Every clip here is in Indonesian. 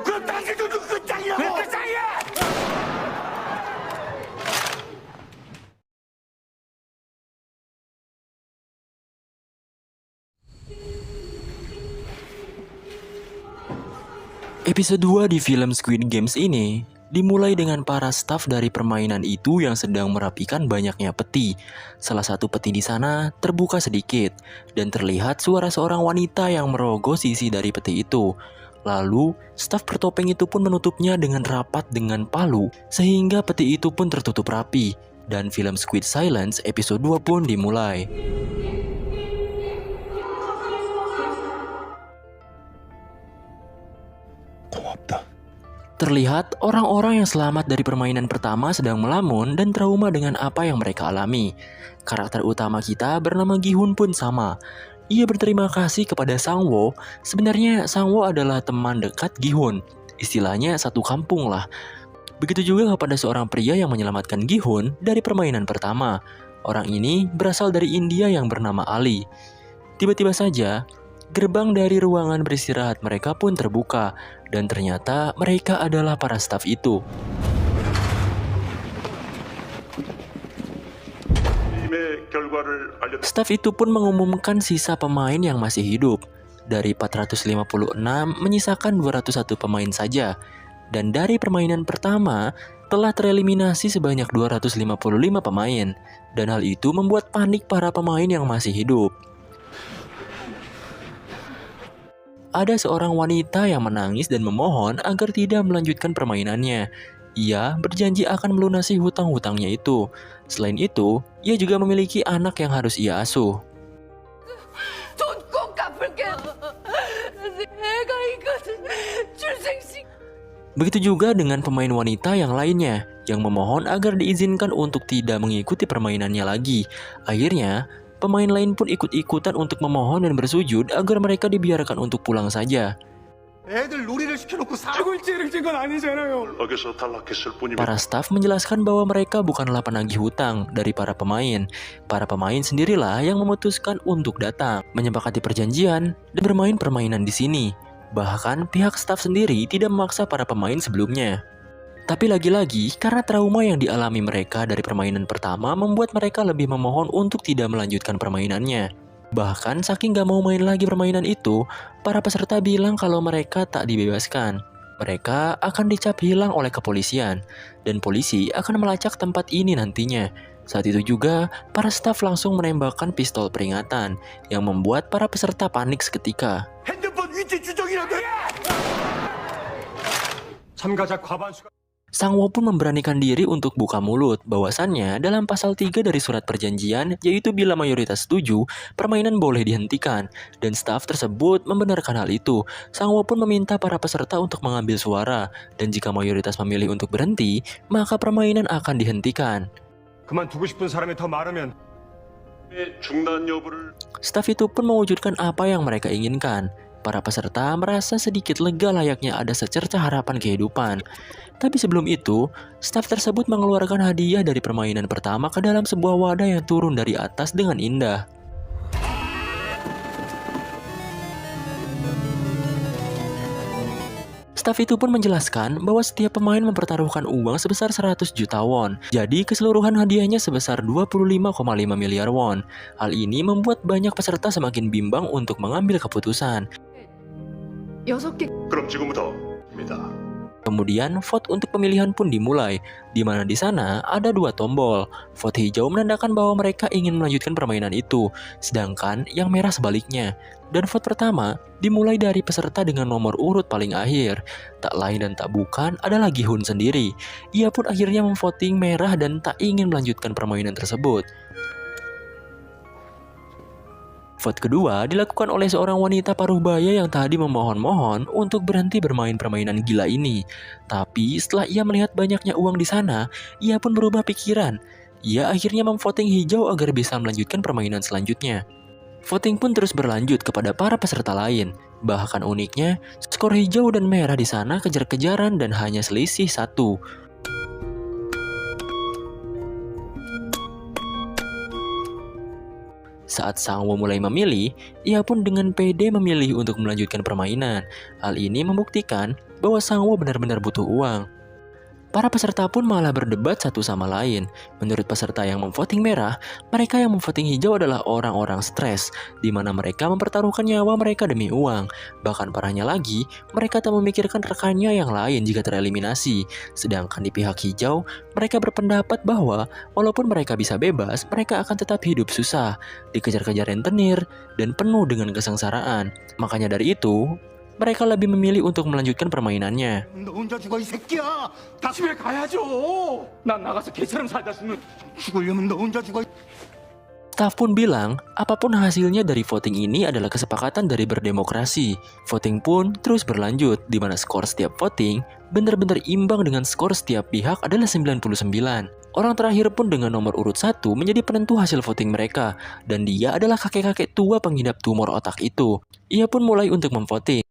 그럼 당신도 끝장이라고! 왜 끝장이야! Episode 2 di film Squid Games ini dimulai dengan para staf dari permainan itu yang sedang merapikan banyaknya peti. Salah satu peti di sana terbuka sedikit dan terlihat suara seorang wanita yang merogoh sisi dari peti itu. Lalu, staf bertopeng itu pun menutupnya dengan rapat dengan palu sehingga peti itu pun tertutup rapi. Dan film Squid Silence episode 2 pun dimulai. 고맙다. Terlihat orang-orang yang selamat dari permainan pertama sedang melamun dan trauma dengan apa yang mereka alami. Karakter utama kita bernama Gi-hun pun sama. Ia berterima kasih kepada Sang-woo. Sebenarnya Sang-woo adalah teman dekat Gi-hun. Istilahnya satu kampung lah. Begitu juga kepada seorang pria yang menyelamatkan Gi-hun dari permainan pertama. Orang ini berasal dari India yang bernama Ali. Tiba-tiba saja, gerbang dari ruangan beristirahat mereka pun terbuka, dan ternyata mereka adalah para staf itu. Staf itu pun mengumumkan sisa pemain yang masih hidup. Dari 456 menyisakan 201 pemain saja. Dan dari permainan pertama, telah tereliminasi sebanyak 255 pemain. Dan hal itu membuat panik para pemain yang masih hidup. Ada seorang wanita yang menangis dan memohon agar tidak melanjutkan permainannya. Ia berjanji akan melunasi hutang-hutangnya itu. Selain itu, ia juga memiliki anak yang harus ia asuh. 돈 꼭 갚을게. 애가 있거든. 출생식. Begitu juga dengan pemain wanita yang lainnya, yang memohon agar diizinkan untuk tidak mengikuti permainannya lagi. Akhirnya, pemain lain pun ikut-ikutan untuk memohon dan bersujud agar mereka dibiarkan untuk pulang saja. 애들 놀이를 시켜놓고 사고를 찌르신 건 아니잖아요. 여기서 탈락했을 뿐입니다. Para staf menjelaskan bahwa mereka bukanlah penagih hutang dari para pemain. Para pemain sendirilah yang memutuskan untuk datang, menyepakati perjanjian, dan bermain permainan di sini. Bahkan pihak staf sendiri tidak memaksa para pemain sebelumnya. Tapi lagi-lagi, karena trauma yang dialami mereka dari permainan pertama membuat mereka lebih memohon untuk tidak melanjutkan permainannya. Bahkan saking gak mau main lagi permainan itu, para peserta bilang kalau mereka tak dibebaskan. Mereka akan dicap hilang oleh kepolisian, dan polisi akan melacak tempat ini nantinya. Saat itu juga, para staf langsung menembakkan pistol peringatan, yang membuat para peserta panik seketika. 핸드폰 위치 추적이라도 해! 참가자 과반수가 Sang-woo pun memberanikan diri untuk buka mulut, bahwasannya dalam pasal 3 dari surat perjanjian, yaitu bila mayoritas setuju, permainan boleh dihentikan, dan staf tersebut membenarkan hal itu. Sang-woo pun meminta para peserta untuk mengambil suara, dan jika mayoritas memilih untuk berhenti, maka permainan akan dihentikan. 그만두고 싶은 사람이 더 많으면 중단 여부를 Staf itu pun mewujudkan apa yang mereka inginkan. Para peserta merasa sedikit lega layaknya ada secerca harapan kehidupan. Tapi sebelum itu, staf tersebut mengeluarkan hadiah dari permainan pertama ke dalam sebuah wadah yang turun dari atas dengan indah. Staf itu pun menjelaskan bahwa setiap pemain mempertaruhkan uang sebesar 100 juta won. Jadi keseluruhan hadiahnya sebesar 25,5 miliar won. Hal ini membuat banyak peserta semakin bimbang untuk mengambil keputusan. 6개. 그럼 지금부터입니다. Kemudian vote untuk pemilihan pun dimulai, di mana di sana ada 2 tombol. Vote hijau menandakan bahwa mereka ingin melanjutkan permainan itu, sedangkan yang merah sebaliknya. Dan vote pertama dimulai dari peserta dengan nomor urut paling akhir. Tak lain dan tak bukan adalah Gi-hun sendiri. Ia pun akhirnya memvoting merah dan tak ingin melanjutkan permainan tersebut. Vote kedua dilakukan oleh seorang wanita paruh baya yang tadi memohon-mohon untuk berhenti bermain permainan gila ini. Tapi setelah ia melihat banyaknya uang di sana, ia pun berubah pikiran. Ia akhirnya memvoting hijau agar bisa melanjutkan permainan selanjutnya. Voting pun terus berlanjut kepada para peserta lain. Bahkan uniknya, skor hijau dan merah di sana kejar-kejaran dan hanya selisih 1. Saat Sang-woo mulai memilih, ia pun dengan pede memilih untuk melanjutkan permainan. Hal ini membuktikan bahwa Sangwoo benar-benar butuh uang. Para peserta pun malah berdebat satu sama lain. Menurut peserta yang memvoting merah, mereka yang memvoting hijau adalah orang-orang stres, di mana mereka mempertaruhkan nyawa mereka demi uang. Bahkan parahnya lagi, mereka tak memikirkan rekannya yang lain jika tereliminasi. Sedangkan di pihak hijau, mereka berpendapat bahwa walaupun mereka bisa bebas, mereka akan tetap hidup susah, dikejar-kejar rentenir, dan penuh dengan kesengsaraan. Makanya dari itu, mereka lebih memilih untuk melanjutkan permainannya. 너 혼자 죽어 이 새끼야. 다 집에 가야죠. 난 나가서 개처럼 살다 죽으려면 너 혼자 죽어. Staff pun bilang, apapun hasilnya dari voting ini adalah kesepakatan dari berdemokrasi. Voting pun terus berlanjut, di mana skor setiap voting benar-benar imbang dengan skor setiap pihak adalah 99. Orang terakhir pun dengan nomor urut 1 menjadi penentu hasil voting mereka, dan dia adalah kakek-kakek tua pengidap tumor otak itu. Ia pun mulai untuk memvoting.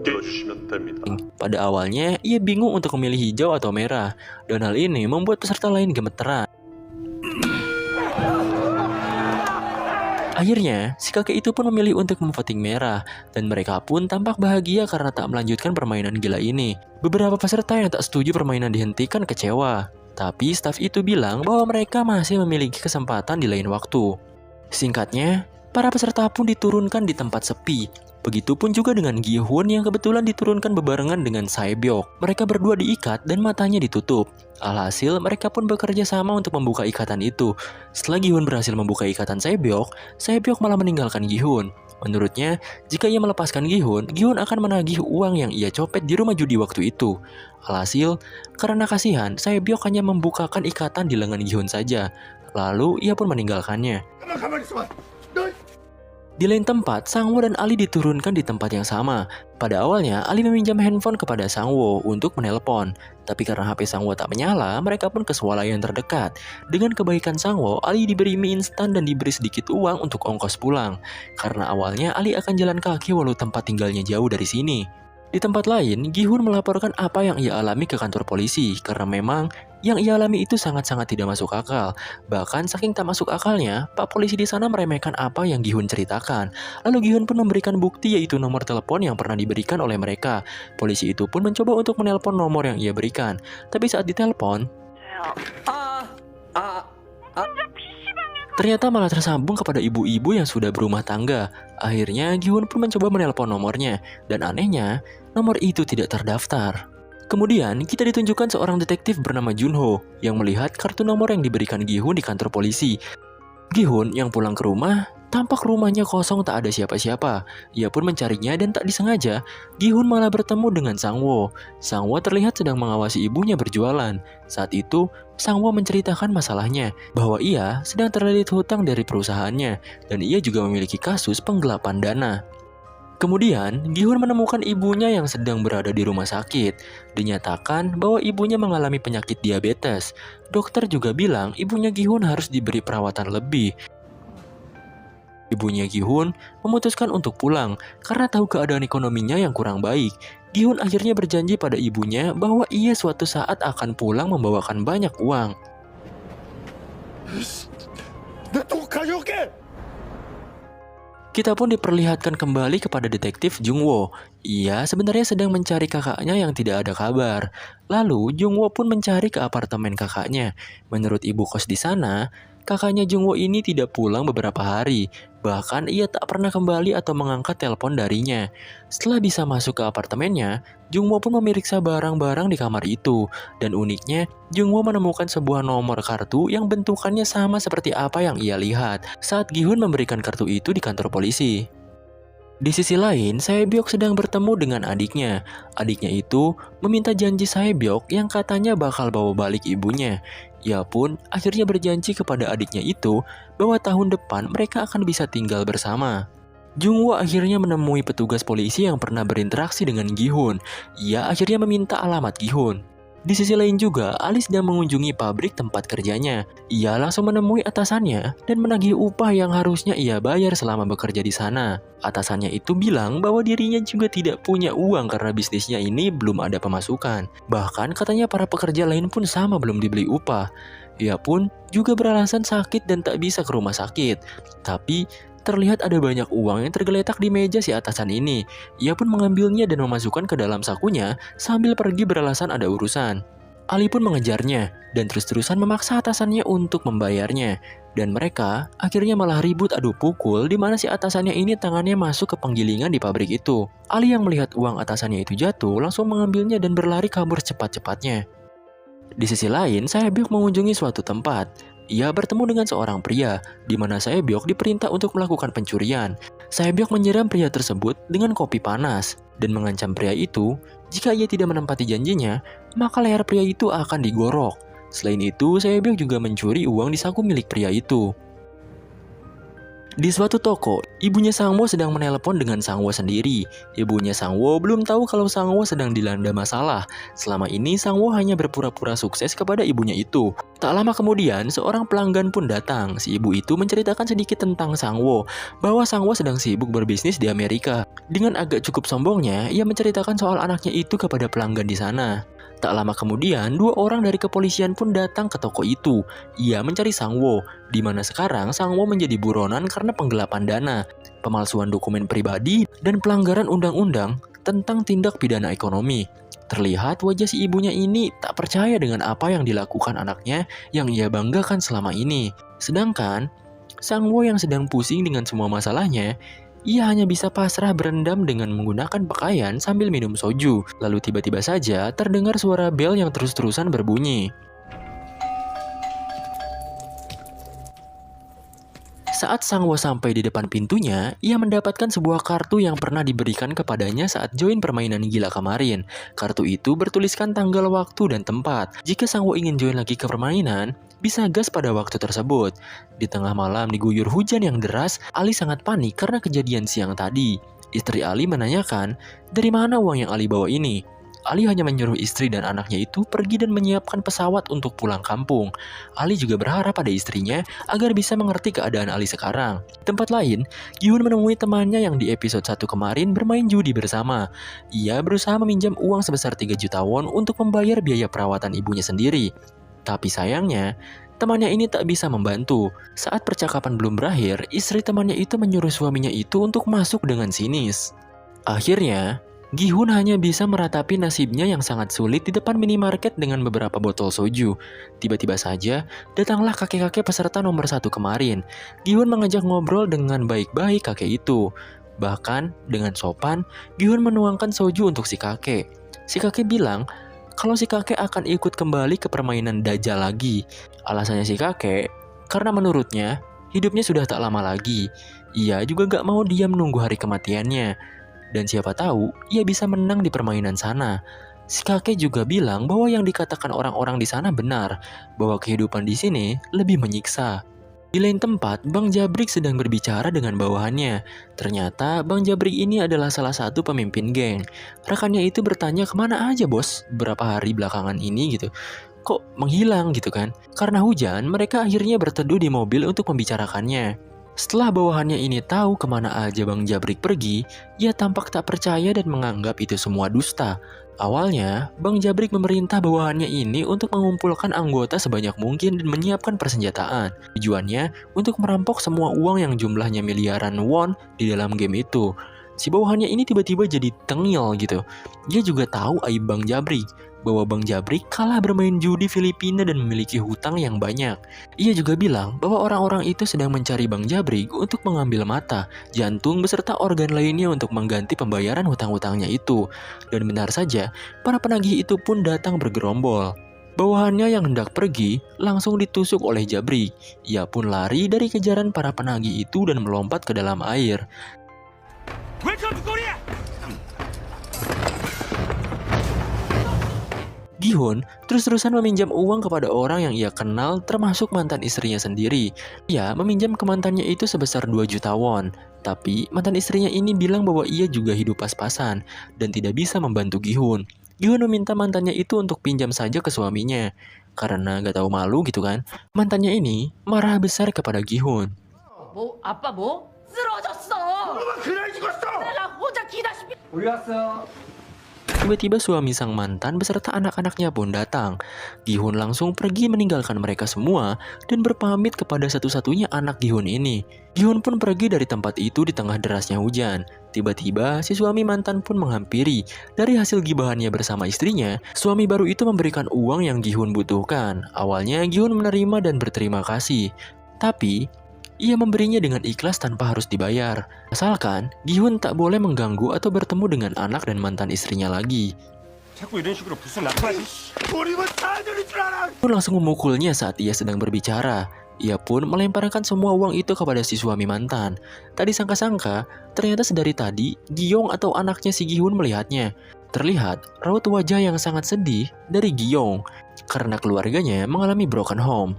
들어주시면 됩니다. Pada awalnya, ia bingung untuk memilih hijau atau merah, dan hal ini membuat peserta lain gemeteran. Akhirnya, si kakek itu pun memilih untuk memvoting merah, dan mereka pun tampak bahagia karena tak melanjutkan permainan gila ini. Beberapa peserta yang tak setuju permainan dihentikan kecewa, tapi staf itu bilang bahwa mereka masih memiliki kesempatan di lain waktu. Singkatnya, para peserta pun diturunkan di tempat sepi. Begitupun juga dengan Gi-hun yang kebetulan diturunkan bebarengan dengan Sae-byok. Mereka berdua diikat dan matanya ditutup. Alhasil, mereka pun bekerja sama untuk membuka ikatan itu. Setelah Gi-hun berhasil membuka ikatan Sae-byok, Sae-byok malah meninggalkan Gi-hun. Menurutnya, jika ia melepaskan Gi-hun, Gi-hun akan menagih uang yang ia copet di rumah judi waktu itu. Alhasil, karena kasihan, Sae-byok hanya membukakan ikatan di lengan Gi-hun saja. Lalu, ia pun meninggalkannya. 가만히 있어봐. 너 Di lain tempat, Sangwoo dan Ali diturunkan di tempat yang sama. Pada awalnya, Ali meminjam handphone kepada Sangwoo untuk menelpon. Tapi karena HP Sangwoo tak menyala, mereka pun ke swalayan terdekat. Dengan kebaikan Sangwoo, Ali diberi mie instan dan diberi sedikit uang untuk ongkos pulang. Karena awalnya Ali akan jalan kaki walau tempat tinggalnya jauh dari sini. Di tempat lain, Gi-hun melaporkan apa yang ia alami ke kantor polisi karena memang yang ia alami itu sangat-sangat tidak masuk akal. Bahkan saking tak masuk akalnya, Pak polisi di sana meremehkan apa yang Gi-hun ceritakan. Lalu Gi-hun pun memberikan bukti yaitu nomor telepon yang pernah diberikan oleh mereka. Polisi itu pun mencoba untuk menelpon nomor yang ia berikan. Tapi saat ditelepon, ternyata malah tersambung kepada ibu-ibu yang sudah berumah tangga. Akhirnya Gi-hun pun mencoba menelpon nomornya, dan anehnya, nomor itu tidak terdaftar. Kemudian, kita ditunjukkan seorang detektif bernama Junho yang melihat kartu nomor yang diberikan Gi-hun di kantor polisi. Gi-hun yang pulang ke rumah, tampak rumahnya kosong tak ada siapa-siapa. Ia pun mencarinya dan tak disengaja, Gi-hun malah bertemu dengan Sangwoo. Sangwoo terlihat sedang mengawasi ibunya berjualan. Saat itu, Sangwoo menceritakan masalahnya, bahwa ia sedang terlilit hutang dari perusahaannya, dan ia juga memiliki kasus penggelapan dana. Kemudian, Gi-hun menemukan ibunya yang sedang berada di rumah sakit. Dinyatakan bahwa ibunya mengalami penyakit diabetes. Dokter juga bilang ibunya Gi-hun harus diberi perawatan lebih. Ibunya Gi-hun memutuskan untuk pulang karena tahu keadaan ekonominya yang kurang baik. Gi-hun akhirnya berjanji pada ibunya bahwa ia suatu saat akan pulang membawakan banyak uang. 내또 가져올게. Kita pun diperlihatkan kembali kepada detektif Jungwoo. Ia sebenarnya sedang mencari kakaknya yang tidak ada kabar. Lalu Jungwoo pun mencari ke apartemen kakaknya. Menurut ibu kos di sana, kakaknya Jungwoo ini tidak pulang beberapa hari. Bahkan ia tak pernah kembali atau mengangkat telepon darinya. Setelah bisa masuk ke apartemennya, Jungwoo pun memeriksa barang-barang di kamar itu. Dan uniknya, Jungwoo menemukan sebuah nomor kartu yang bentukannya sama seperti apa yang ia lihat saat Gi-hun memberikan kartu itu di kantor polisi. Di sisi lain, Sae-byok sedang bertemu dengan adiknya. Adiknya itu meminta janji Sae-byok yang katanya bakal bawa balik ibunya. Ia pun akhirnya berjanji kepada adiknya itu bahwa tahun depan mereka akan bisa tinggal bersama. Jungwoo akhirnya menemui petugas polisi yang pernah berinteraksi dengan Gi-hun. Ia akhirnya meminta alamat Gi-hun. Di sisi lain juga, Ali sedang mengunjungi pabrik tempat kerjanya. Ia langsung menemui atasannya dan menagih upah yang harusnya ia bayar selama bekerja di sana. Atasannya itu bilang bahwa dirinya juga tidak punya uang karena bisnisnya ini belum ada pemasukan. Bahkan katanya para pekerja lain pun sama belum dibeli upah. Ia pun juga beralasan sakit dan tak bisa ke rumah sakit. Tapi terlihat ada banyak uang yang tergeletak di meja si atasan ini. Ia pun mengambilnya dan memasukkan ke dalam sakunya sambil pergi beralasan ada urusan. Ali pun mengejarnya dan terus-terusan memaksa atasannya untuk membayarnya. Dan mereka akhirnya malah ribut adu pukul di mana si atasannya ini tangannya masuk ke penggilingan di pabrik itu. Ali yang melihat uang atasannya itu jatuh langsung mengambilnya dan berlari kabur cepat-cepatnya. Di sisi lain, Sae-byok mengunjungi suatu tempat. Ia bertemu dengan seorang pria, di mana Sae-byok diperintah untuk melakukan pencurian. Sae-byok menyiram pria tersebut dengan kopi panas, dan mengancam pria itu, jika ia tidak menempati janjinya, maka leher pria itu akan digorok. Selain itu, Sae-byok juga mencuri uang di saku milik pria itu. Di suatu toko, ibunya Sang-woo sedang menelpon dengan Sang-woo sendiri. Ibunya Sang-woo belum tahu kalau Sang-woo sedang dilanda masalah. Selama ini Sang-woo hanya berpura-pura sukses kepada ibunya itu. Tak lama kemudian, seorang pelanggan pun datang. Si ibu itu menceritakan sedikit tentang Sang-woo, bahwa Sang-woo sedang sibuk berbisnis di Amerika. Dengan agak cukup sombongnya, ia menceritakan soal anaknya itu kepada pelanggan di sana. Tak lama kemudian, 2 orang dari kepolisian pun datang ke toko itu. Ia mencari Sang-woo, di mana sekarang Sang-woo menjadi buronan karena penggelapan dana, pemalsuan dokumen pribadi, dan pelanggaran undang-undang tentang tindak pidana ekonomi. Terlihat wajah si ibunya ini tak percaya dengan apa yang dilakukan anaknya yang ia banggakan selama ini. Sedangkan, Sang-woo yang sedang pusing dengan semua masalahnya, ia hanya bisa pasrah berendam dengan menggunakan pakaian sambil minum soju. Lalu tiba-tiba saja terdengar suara bel yang terus-terusan berbunyi. Saat Sang-woo sampai di depan pintunya, ia mendapatkan sebuah kartu yang pernah diberikan kepadanya saat join permainan gila kemarin. Kartu itu bertuliskan tanggal, waktu, dan tempat. Jika Sang-woo ingin join lagi ke permainan, bisa gas pada waktu tersebut. Di tengah malam diguyur hujan yang deras, Ali sangat panik karena kejadian siang tadi. Istri Ali menanyakan, dari mana uang yang Ali bawa ini? Ali hanya menyuruh istri dan anaknya itu pergi dan menyiapkan pesawat untuk pulang kampung. Ali juga berharap pada istrinya agar bisa mengerti keadaan Ali sekarang. Di tempat lain, Gi-hun menemui temannya yang di episode 1 kemarin bermain judi bersama. Ia berusaha meminjam uang sebesar 3 juta won untuk membayar biaya perawatan ibunya sendiri. Tapi sayangnya, temannya ini tak bisa membantu. Saat percakapan belum berakhir, istri temannya itu menyuruh suaminya itu untuk masuk dengan sinis. Akhirnya, Gi-hun hanya bisa meratapi nasibnya yang sangat sulit di depan minimarket dengan beberapa botol soju. Tiba-tiba saja, datanglah kakek-kakek peserta nomor 1 kemarin. Gi-hun mengajak ngobrol dengan baik-baik kakek itu. Bahkan, dengan sopan, Gi-hun menuangkan soju untuk si kakek. Si kakek bilang, kalau si kakek akan ikut kembali ke permainan Dajjal lagi. Alasannya si kakek, karena menurutnya, hidupnya sudah tak lama lagi. Ia juga gak mau diam menunggu hari kematiannya. Dan siapa tahu, ia bisa menang di permainan sana. Si kakek juga bilang bahwa yang dikatakan orang-orang di sana benar, bahwa kehidupan di sini lebih menyiksa. Di lain tempat, Bang Jabrik sedang berbicara dengan bawahannya. Ternyata Bang Jabrik ini adalah salah satu pemimpin geng. Rekannya itu bertanya, kemana aja bos berapa hari belakangan ini gitu. Kok menghilang gitu kan? Karena hujan, mereka akhirnya berteduh di mobil untuk membicarakannya. Setelah bawahannya ini tahu kemana aja Bang Jabrik pergi, ia tampak tak percaya dan menganggap itu semua dusta. Awalnya, Bang Jabrik memerintah bawahannya ini untuk mengumpulkan anggota sebanyak mungkin dan menyiapkan persenjataan. Tujuannya untuk merampok semua uang yang jumlahnya miliaran won di dalam game itu. Si bawahannya ini tiba-tiba jadi tengil gitu. Dia juga tahu aib Bang Jabrik, bahwa Bang Jabrik kalah bermain judi Filipina dan memiliki hutang yang banyak. Ia juga bilang bahwa orang-orang itu sedang mencari Bang Jabrik untuk mengambil mata, jantung beserta organ lainnya untuk mengganti pembayaran hutang-hutangnya itu. Dan benar saja, para penagih itu pun datang bergerombol. Bawahannya yang hendak pergi langsung ditusuk oleh Jabrik. Ia pun lari dari kejaran para penagih itu dan melompat ke dalam air. Welcome to Korea! Gi-hun terus-terusan meminjam uang kepada orang yang ia kenal termasuk mantan istrinya sendiri. Ia meminjam ke mantannya itu sebesar 2 juta won. Tapi mantan istrinya ini bilang bahwa ia juga hidup pas-pasan dan tidak bisa membantu Gi-hun. Gi-hun meminta mantannya itu untuk pinjam saja ke suaminya. Karena gak tahu malu gitu kan, mantannya ini marah besar kepada Gi-hun. 뭐 아빠 뭐? 쓰러졌어. 그날 죽었어! 내가 혼자 기다시피. 우리 왔어. tiba-tiba suami sang mantan beserta anak-anaknya pun datang. Gi-hun langsung pergi meninggalkan mereka semua dan berpamit kepada satu-satunya anak Gi-hun ini. Gi-hun pun pergi dari tempat itu di tengah derasnya hujan. Tiba-tiba si suami mantan pun menghampiri. Dari hasil gibahannya bersama istrinya, suami baru itu memberikan uang yang Gi-hun butuhkan. Awalnya Gi-hun menerima dan berterima kasih. Tapi ia memberinya dengan ikhlas tanpa harus dibayar. Asalkan Gi-hun tak boleh mengganggu atau bertemu dengan anak dan mantan istrinya lagi. 자꾸 이런 식으로 불쑥 나타나지. 우리만 다 되는 줄 알아. Pun langsung memukulnya saat ia sedang berbicara. Ia pun melemparkan semua uang itu kepada si suami mantan. Tak disangka-sangka, ternyata sedari tadi Gi-yong atau anaknya si Gi-hun melihatnya. Terlihat raut wajah yang sangat sedih dari Gi-yong karena keluarganya mengalami broken home.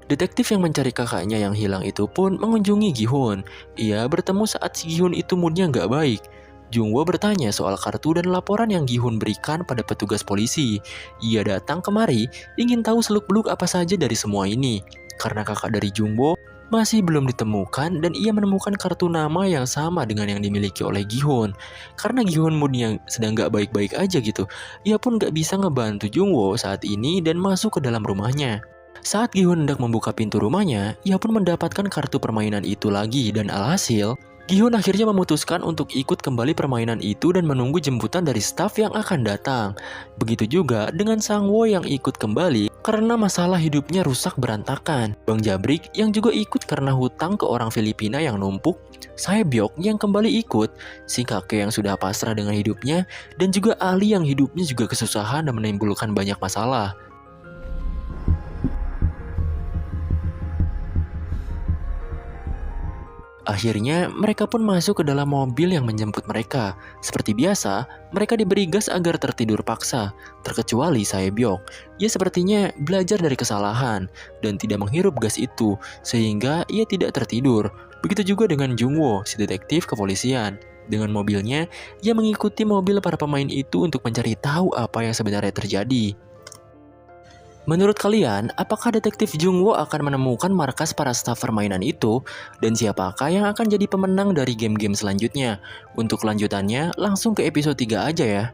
Detektif yang mencari kakaknya yang hilang itu pun mengunjungi Gi-hun. Ia bertemu saat si Gi-hun itu moodnya nggak baik. Jung-woo bertanya soal kartu dan laporan yang Gi-hun berikan pada petugas polisi. Ia datang kemari ingin tahu seluk-beluk apa saja dari semua ini. Karena kakak dari Jung-woo masih belum ditemukan dan ia menemukan kartu nama yang sama dengan yang dimiliki oleh Gi-hun. Karena Gi-hun moodnya sedang nggak baik-baik aja gitu, ia pun nggak bisa ngebantu Jung-woo saat ini dan masuk ke dalam rumahnya. Saat Gi-hun hendak membuka pintu rumahnya, ia pun mendapatkan kartu permainan itu lagi dan alhasil, Gi-hun akhirnya memutuskan untuk ikut kembali permainan itu dan menunggu jemputan dari staf yang akan datang. Begitu juga dengan Sang-woo yang ikut kembali karena masalah hidupnya rusak berantakan. Bang Jabrik yang juga ikut karena hutang ke orang Filipina yang numpuk, Sae-byok yang kembali ikut, si kakek yang sudah pasrah dengan hidupnya, dan juga Ali yang hidupnya juga kesusahan dan menimbulkan banyak masalah. Akhirnya, mereka pun masuk ke dalam mobil yang menjemput mereka. Seperti biasa, mereka diberi gas agar tertidur paksa, terkecuali Sae-byok. Ia sepertinya belajar dari kesalahan dan tidak menghirup gas itu, sehingga ia tidak tertidur. Begitu juga dengan Jung-woo, si detektif kepolisian. Dengan mobilnya, ia mengikuti mobil para pemain itu untuk mencari tahu apa yang sebenarnya terjadi. Menurut kalian, apakah detektif Jung-woo akan menemukan markas para staf permainan itu? Dan siapakah yang akan jadi pemenang dari game-game selanjutnya? Untuk lanjutannya, langsung ke episode 3 aja ya.